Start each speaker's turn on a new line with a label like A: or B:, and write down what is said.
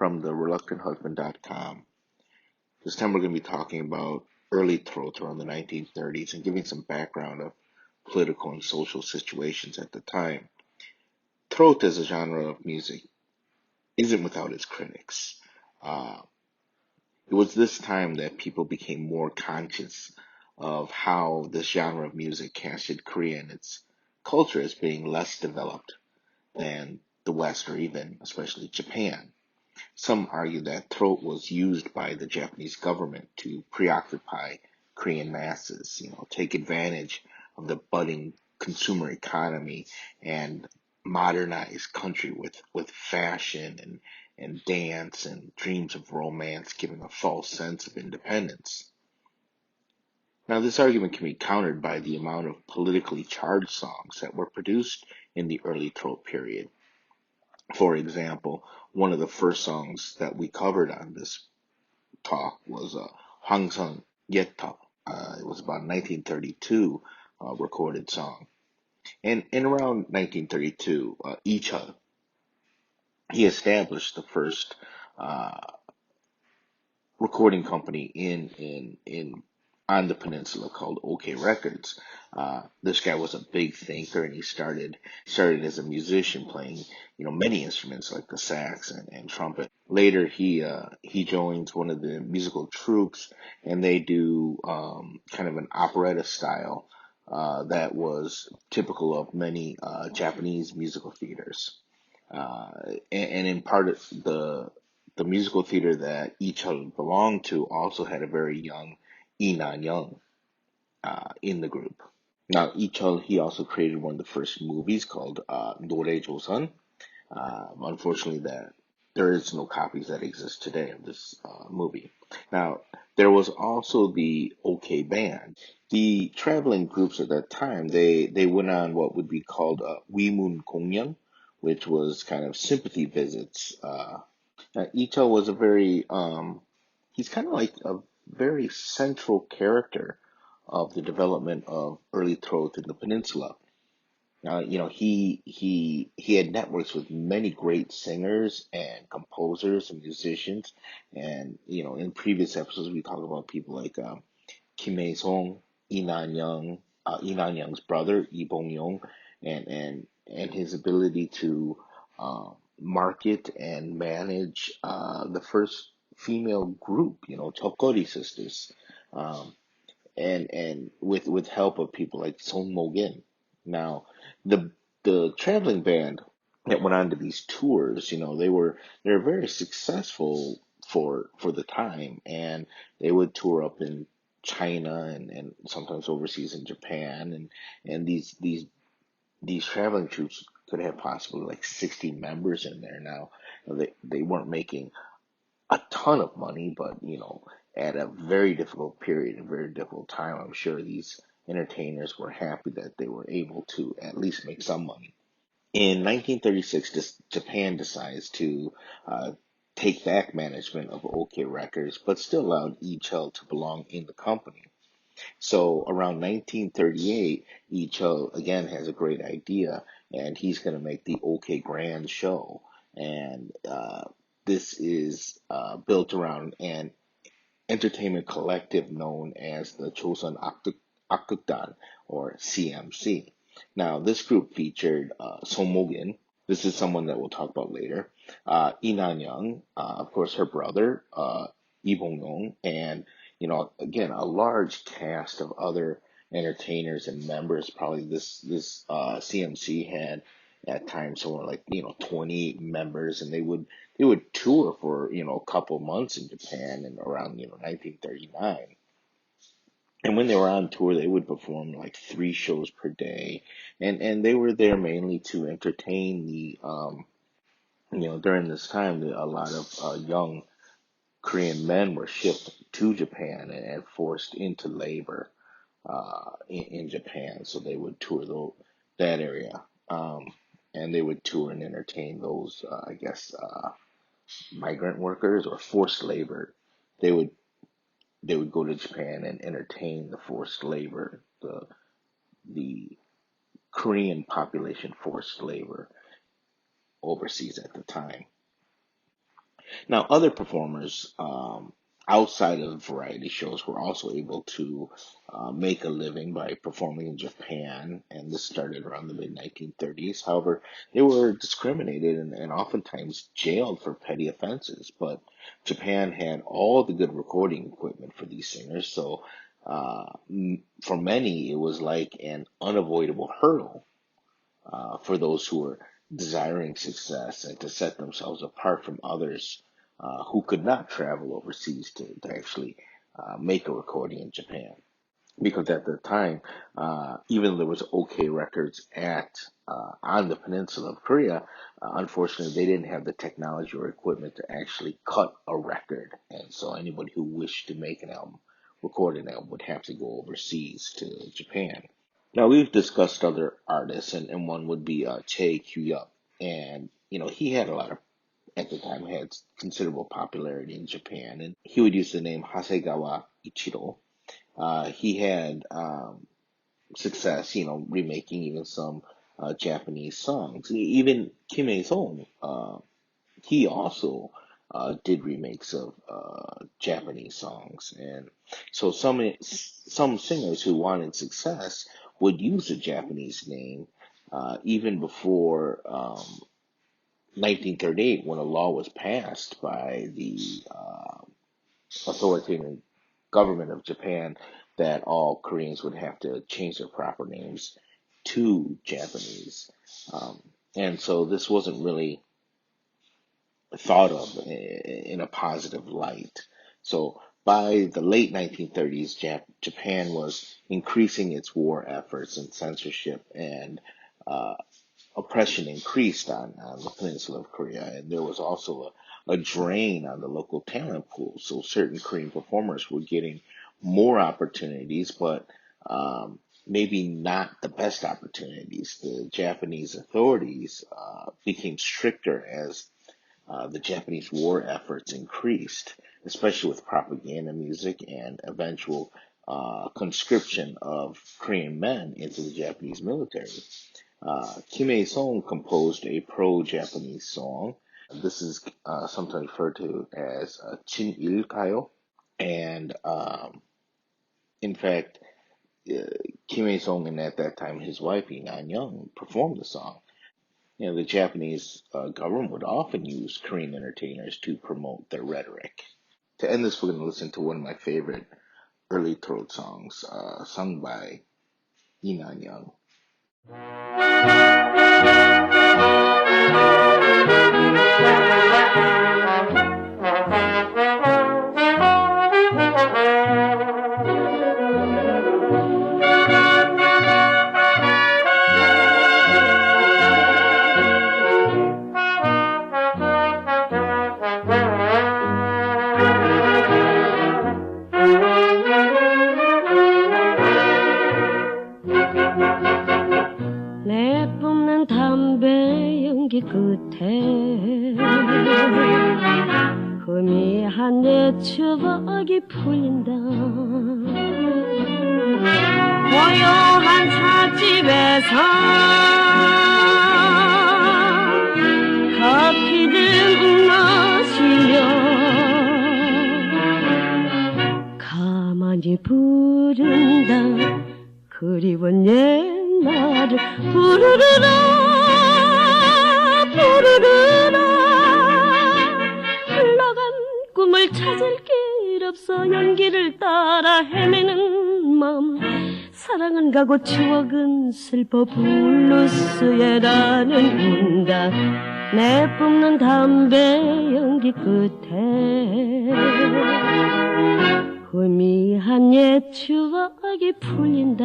A: from the reluctanthusband.com. This time we're going to be talking about early Trot around the 1930s and giving some background of political and social situations at the time. Trot as a genre of music isn't without its critics. Uh, it was this time that people became more conscious of how this genre of music casted Korea and its culture as being less developed than the West or even especially Japan. Some argue that Trot was used by the Japanese government to preoccupy Korean masses, take advantage of the budding consumer economy and modernize country with fashion and dance and dreams of romance, giving a false sense of independence. Now, this argument can be countered by the amount of politically charged songs that were produced in the early Trot period. For example, one of the first songs that we covered on this talk was Hwangseong Yetta. It was about 1932 recorded song. And in around 1932, Icha, he established the first uh, recording company in on the peninsula called OK Records. This guy was a big thinker, and he started as a musician, playing many instruments like the sax and trumpet. Later, he joins one of the musical troupes, and they do kind of an operetta style that was typical of many Japanese musical theaters. Uh, and in part of the musical theater that each of belonged to also had a very young Inan Young in the group. Now, Ichul, he also created one of the first movies called Nore Joseon. Unfortunately, that there is no copies that exist today of this movie. Now, there was also the OK Band. The traveling groups at that time, they went on what would be called Wimun Gongyeon, which was kind of sympathy visits. Ito was a very he's kind of like a very central character of the development of early Trot in the peninsula. He had networks with many great singers and composers and musicians, and in previous episodes we talked about people like Kim Hae Song, Inan Young's brother Lee Bong Young, and his ability to market and manage the first female group, Chokori sisters, um, and with help of people like Song Mo-gin. Now, the the traveling band that went on to these tours, they were very successful for the time, and they would tour up in China and sometimes overseas in Japan, and these traveling troops could have possibly like 60 members in there. Now, they weren't making a ton of money, but at a very difficult period, a very difficult time, I'm sure these entertainers were happy that they were able to at least make some money. In 1936, Japan decides to uh, take back management of OK Records, but still allowed Ichel to belong in the company. So around 1938, Ichel again has a great idea, and he's going to make the OK Grand Show. And this is built around an entertainment collective known as the Chosun Akukdan, or CMC. Now, this group featured Song Mo-gin. This is someone that we'll talk about later. Lee Nan-young, of course, her brother, Lee Bong-yong, and again, a large cast of other entertainers and members. Probably this CMC had at times somewhere like 20 members, and they would tour for a couple months in Japan and around 1939. And when they were on tour, they would perform like 3 shows per day, and they were there mainly to entertain the during this time a lot of young Korean men were shipped to Japan and forced into labor in Japan, so they would tour that area. And they would tour and entertain those, I guess, migrant workers or forced labor. They would they would go to Japan and entertain the forced labor, the Korean population forced labor overseas at the time. Now, other performers outside of variety shows were also able to make a living by performing in Japan, and this started around the mid 1930s. However, they were discriminated and oftentimes jailed for petty offenses, but Japan had all the good recording equipment for these singers, so for many, it was like an unavoidable hurdle for those who were desiring success and to set themselves apart from others who could not travel overseas to actually make a recording in Japan. Because at the time, even though there was OK Records at on the peninsula of Korea, unfortunately they didn't have the technology or equipment to actually cut a record, and so anybody who wished to make an album, record an album, would have to go overseas to Japan. Now we've discussed other artists, and one would be Che Kyuyup, and he had a lot of at the time had considerable popularity in Japan, and he would use the name Hasegawa Ichiro. He had success, remaking even some Japanese songs. Even Kim Song, he also did remakes of Japanese songs, and so some singers who wanted success would use a Japanese name even before 1938, when a law was passed by the authoritarian government of Japan that all Koreans would have to change their proper names to Japanese. And so this wasn't really thought of in a positive light. So by the late 1930s, Japan was increasing its war efforts and censorship, and uh, oppression increased on the peninsula of Korea, and there was also a drain on the local talent pool. So certain Korean performers were getting more opportunities, but maybe not the best opportunities. The Japanese authorities became stricter as the Japanese war efforts increased, especially with propaganda music and eventual conscription of Korean men into the Japanese military. Kim Il-sung composed a pro-Japanese song. This is sometimes referred to as Chin-il-kayo. And in fact, uh, Kim Il-sung and at that time his wife, Lee Nan-young, performed the song. The Japanese government would often use Korean entertainers to promote their rhetoric. To end this, we're going to listen to one of my favorite early throat songs, sung by Lee Nan-young.
B: 내뿜는 담배 연기 끝에 희미한 내 추억이 풀린다. 고요한 찻집에서 커피를 마시며 가만히 부른다. 그리운 옛날을 부르르라 부르르라. 흘러간 꿈을 찾을 길 없어 연기를 따라 헤매는 마음. 사랑은 가고 추억은 슬퍼 블루스에 나는 운다. 내뿜는 담배 연기 끝에 희미한 옛 추억이 풀린다.